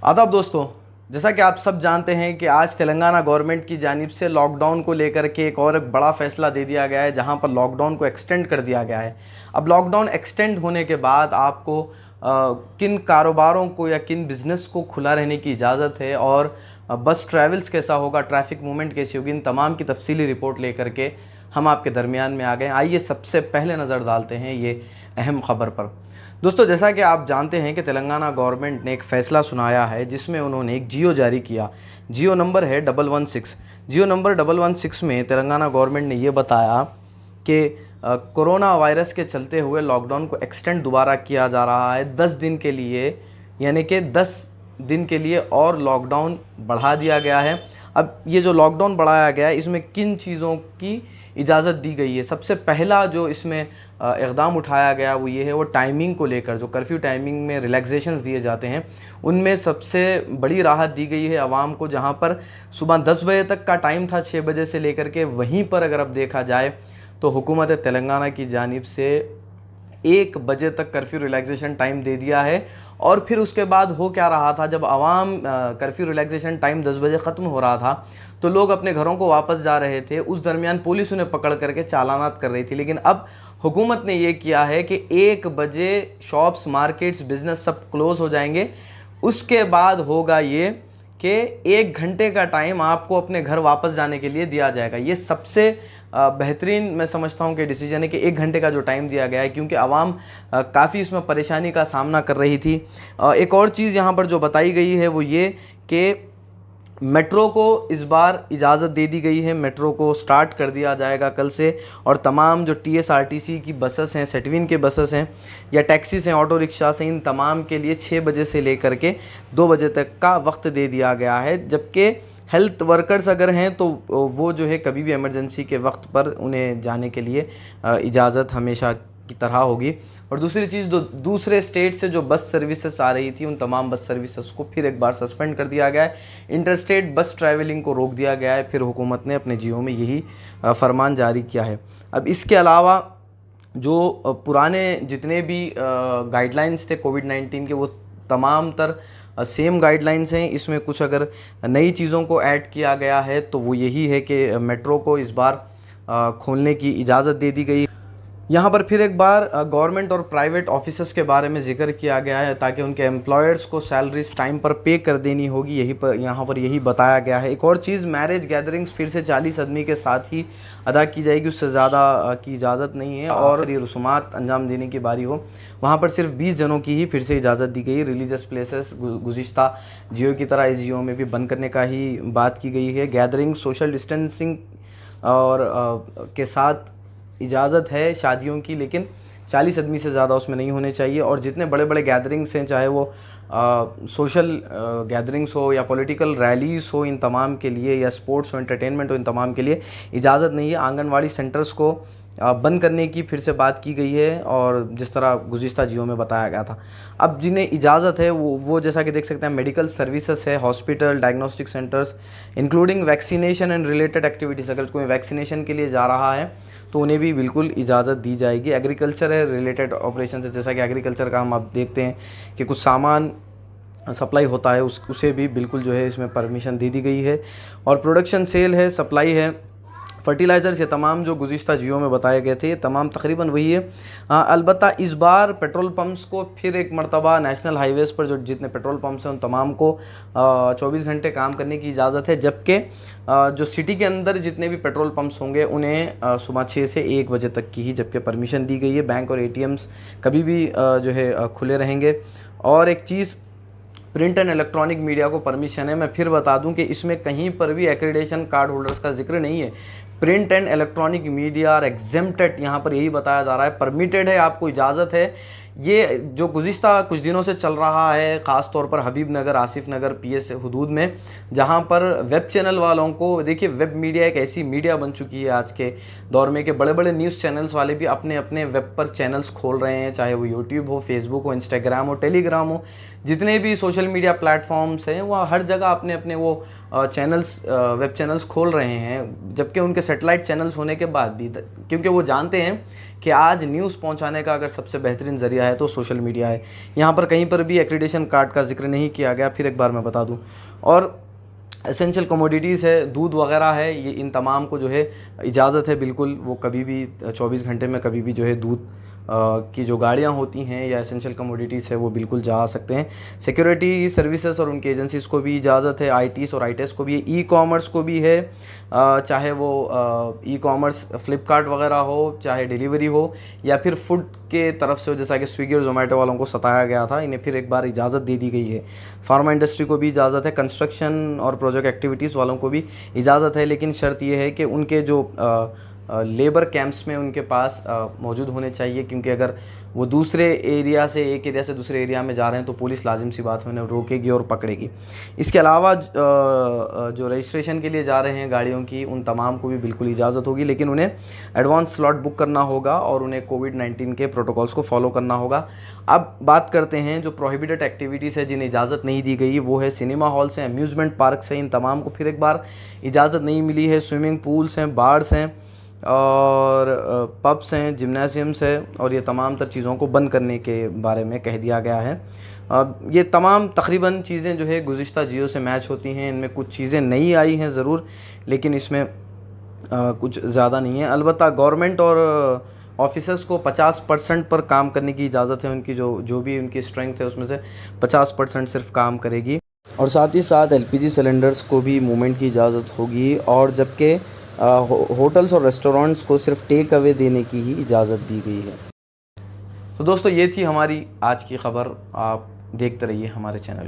आदाब दोस्तों, जैसा कि आप सब जानते हैं कि आज तेलंगाना गवर्नमेंट की जानिब से लॉकडाउन को लेकर के एक बड़ा फैसला दे दिया गया है, जहां पर लॉकडाउन को एक्सटेंड कर दिया गया है। अब लॉकडाउन एक्सटेंड होने के बाद आपको किन कारोबारों को या किन बिज़नेस को खुला रहने की इजाज़त है और बस ट्रैवल्स कैसा होगा, ट्रैफिक मूवमेंट कैसी होगी, इन तमाम की तफसीली रिपोर्ट लेकर के हम आपके दरमियान में आ गए। आइए सबसे पहले नज़र डालते हैं ये अहम ख़बर पर। दोस्तों, जैसा कि आप जानते हैं कि तेलंगाना गवर्नमेंट ने एक फ़ैसला सुनाया है जिसमें उन्होंने एक जियो जारी किया। जियो नंबर है 116। जियो नंबर 116 में तेलंगाना गवर्नमेंट ने ये बताया कि कोरोना वायरस के चलते हुए लॉकडाउन को एक्सटेंड दोबारा किया जा रहा है 10 दिन के लिए, यानी कि 10 दिन के लिए और लॉकडाउन बढ़ा दिया गया है। अब ये जो लॉकडाउन बढ़ाया गया है इसमें किन चीज़ों की इजाज़त दी गई है? सबसे पहला जो इसमें इक़दाम उठाया गया वो ये है, वो टाइमिंग को लेकर जो कर्फ्यू टाइमिंग में रिलैक्सेशंस दिए जाते हैं उनमें सबसे बड़ी राहत दी गई है आवाम को। जहां पर सुबह 10 बजे तक का टाइम था 6 बजे से लेकर के, वहीं पर अगर अब देखा जाए तो हुकूमत तेलंगाना की जानिब से 1 बजे तक कर्फ्यू रिलैक्सेशन टाइम दे दिया है। और फिर उसके बाद हो क्या रहा था, जब आवाम कर्फ्यू रिलैक्सेशन टाइम 10 बजे ख़त्म हो रहा था तो लोग अपने घरों को वापस जा रहे थे। उस दरमियान पुलिस उन्हें पकड़ करके चालानात कर रही थी। लेकिन अब हुकूमत ने ये किया है कि 1 बजे शॉप्स, मार्केट्स, बिज़नेस सब क्लोज़ हो जाएंगे। उसके बाद होगा ये कि 1 घंटे का टाइम आपको अपने घर वापस जाने के लिए दिया जाएगा। ये सबसे बेहतरीन मैं समझता हूँ कि डिसीजन है कि 1 घंटे का जो टाइम दिया गया है, क्योंकि आवाम काफ़ी इसमें परेशानी का सामना कर रही थी। एक और चीज़ यहाँ पर जो बताई गई है वो ये कि मेट्रो को इस बार इजाज़त दे दी गई है। मेट्रो को स्टार्ट कर दिया जाएगा कल से, और तमाम जो TSRTC की बसेस हैं, सेटविन के बसेस हैं या टैक्सीज हैं, ऑटो रिक्शा से, इन तमाम के लिए 6 बजे से लेकर के 2 बजे तक का वक्त दे दिया गया है। जबकि हेल्थ वर्कर्स अगर हैं तो वो जो है कभी भी इमरजेंसी के वक्त पर उन्हें जाने के लिए इजाज़त हमेशा की तरह होगी। और दूसरी चीज़, दूसरे स्टेट से जो बस सर्विसेज आ रही थी उन तमाम बस सर्विसेज को फिर एक बार सस्पेंड कर दिया गया है। इंटरस्टेट बस ट्रैवलिंग को रोक दिया गया है। फिर हुकूमत ने अपने जियो में यही फरमान जारी किया है। अब इसके अलावा जो पुराने जितने भी गाइडलाइंस थे कोविड-19 के, वो तमाम तर सेम गाइडलाइंस हैं। इसमें कुछ अगर नई चीज़ों को ऐड किया गया है तो वो यही है कि मेट्रो को इस बार खोलने की इजाज़त दे दी गई। यहाँ पर फिर एक बार गवर्नमेंट और प्राइवेट ऑफिसर्स के बारे में जिक्र किया गया है ताकि उनके एम्प्लॉयर्स को सैलरीज टाइम पर पे कर देनी होगी। यहाँ पर यही बताया गया है। एक और चीज़, मैरिज गैदरिंग्स फिर से 40 आदमी के साथ ही अदा की जाएगी, उससे ज़्यादा की इजाज़त नहीं है। और ये रसूमात अंजाम देने की बारी हो वहाँ पर सिर्फ 20 जनों की ही फिर से इजाज़त दी गई। रिलीजियस प्लेसेस गुज़िश्ता जियो की तरह इस जियो में भी बंद करने का ही बात की गई है। गैदरिंग सोशल डिस्टेंसिंग और के साथ इजाज़त है शादियों की, लेकिन 40 आदमी से ज़्यादा उसमें नहीं होने चाहिए। और जितने बड़े बड़े गैदरिंग्स हैं, चाहे वो सोशल गैदरिंग्स हो या पॉलिटिकल रैलीज़ हो, इन तमाम के लिए, या स्पोर्ट्स हो, एंटरटेनमेंट हो, इन तमाम के लिए इजाज़त नहीं है। आंगनवाड़ी सेंटर्स को बंद करने की फिर से बात की गई है, और जिस तरह गुज़िश्ता जियो में बताया गया था। अब जिन्हें इजाज़त है वो जैसा कि देख सकते हैं, मेडिकल सर्विसेज है, hospital, diagnostic centres, including vaccination and related activities. अगर कोई वैक्सीनेशन के लिए जा रहा है तो उन्हें भी बिल्कुल इजाज़त दी जाएगी। एग्रीकल्चर है, रिलेटेड ऑपरेशन है, जैसा कि एग्रीकल्चर का हम अब देखते हैं कि कुछ सामान सप्लाई होता है, उसे भी बिल्कुल जो है इसमें परमिशन दे दी गई है। और प्रोडक्शन, सेल है, सप्लाई है, फर्टिलाइज़र्स, ये तमाम जो गुज़िश्ता जियो में बताए गए थे ये तमाम तकरीबन वही है। अलबत्ता इस बार पेट्रोल पंप्स को फिर एक मरतबा नेशनल हाईवेज़ पर जो जितने पेट्रोल पंप्स हैं उन तमाम को 24 घंटे काम करने की इजाज़त है। जबकि जो सिटी के अंदर जितने भी पेट्रोल पंप्स होंगे उन्हें सुबह 6 से 1 बजे तक की ही जबकि परमिशन दी गई है। बैंक और ATMs कभी भी जो है खुले रहेंगे। और एक चीज़, प्रिंट एंड इलेक्ट्रॉनिक मीडिया को परमिशन है। मैं फिर बता दूं कि इसमें कहीं पर भी एक्रेडिटेशन कार्ड होल्डर्स का जिक्र नहीं है। Print and electronic media are exempted, यहाँ पर यही बताया जा रहा है, परमिटेड है, आपको इजाज़त है। ये जो गुज़िश्ता कुछ दिनों से चल रहा है, ख़ास तौर पर हबीब नगर, आसिफ नगर, PS हुदूद में, जहाँ पर वेब चैनल वालों को, देखिए वेब मीडिया एक ऐसी मीडिया बन चुकी है आज के दौर में कि बड़े बड़े न्यूज़ चैनल्स वाले भी अपने अपने वेब पर चैनल्स खोल रहे हैं, चाहे वो यूट्यूब हो, फेसबुक हो, इंस्टाग्राम हो, टेलीग्राम हो, जितने भी सोशल मीडिया प्लेटफॉर्म्स हैं वह हर जगह अपने अपने वो चैनल्स, वेब चैनल्स खोल रहे हैं। जबकि उनके सेटेलाइट चैनल्स होने के बाद भी, क्योंकि वो जानते हैं कि आज न्यूज़ पहुंचाने का अगर सबसे बेहतरीन ज़रिया है तो सोशल मीडिया है। यहाँ पर कहीं पर भी एक्रीडिटेशन कार्ड का जिक्र नहीं किया गया, फिर एक बार मैं बता दूँ। और एसेंशियल कमोडिटीज़ है, दूध वगैरह है, ये इन तमाम को जो है इजाज़त है बिल्कुल, वो कभी भी 24 घंटे में कभी भी जो है दूध की जो गाड़ियाँ होती हैं या एसेंशियल कमोडिटीज़ है वो बिल्कुल जा सकते हैं। सिक्योरिटी सर्विसेज और उनकी एजेंसीज़ को भी इजाज़त है, आईटीज़ और आईटीएस को भी, ई कॉमर्स को भी है, चाहे वो ई कॉमर्स फ्लिपकार्ट वगैरह हो, चाहे डिलीवरी हो या फिर फूड के तरफ से हो, जैसा कि स्विगी और जोमेटो वालों को सताया गया था, इन्हें फिर एक बार इजाज़त दे दी गई है। फार्मा इंडस्ट्री को भी इजाज़त है, कंस्ट्रक्शन और प्रोजेक्ट एक्टिविटीज़ वालों को भी इजाज़त है, लेकिन शर्त यह है कि उनके जो लेबर कैंप्स में उनके पास मौजूद होने चाहिए, क्योंकि अगर वो दूसरे एरिया से, एक एरिया से दूसरे एरिया में जा रहे हैं तो पुलिस लाजिम सी बात है उन्हें रोकेगी और पकड़ेगी। इसके अलावा जो रजिस्ट्रेशन के लिए जा रहे हैं गाड़ियों की, उन तमाम को भी बिल्कुल इजाज़त होगी, लेकिन उन्हें एडवांस स्लॉट बुक करना होगा और उन्हें कोविड-19 के प्रोटोकॉल्स को फॉलो करना होगा। अब बात करते हैं जो प्रोहिबिटेड एक्टिविटीज़ है, जिन्हें इजाज़त नहीं दी गई, वो है सिनेमा हॉल्स हैं, अम्यूज़मेंट पार्क्स हैं, इन तमाम को फिर एक बार इजाज़त नहीं मिली है। स्विमिंग पूल्स हैं, बार्स हैं और पब्स हैं, जिम्नाजियम्स है, और ये तमाम तर चीज़ों को बंद करने के बारे में कह दिया गया है। ये तमाम तकरीबन चीज़ें जो है गुज़िश्ता जियो से मैच होती हैं। इनमें कुछ चीज़ें नई आई हैं ज़रूर, लेकिन इसमें कुछ ज़्यादा नहीं है। अलबत्ता गवर्नमेंट और ऑफिसर्स को 50% पर काम करने की इजाज़त है। उनकी जो भी उनकी स्ट्रेंथ है उसमें से 50% सिर्फ काम करेगी, और साथ ही साथ एलपीजी सिलेंडर्स को भी मूवमेंट की इजाज़त होगी, और जबकि होटल्स और रेस्टोरेंट्स को सिर्फ टेक अवे देने की ही इजाज़त दी गई है। तो दोस्तों, ये थी हमारी आज की ख़बर। आप देखते रहिए हमारे चैनल।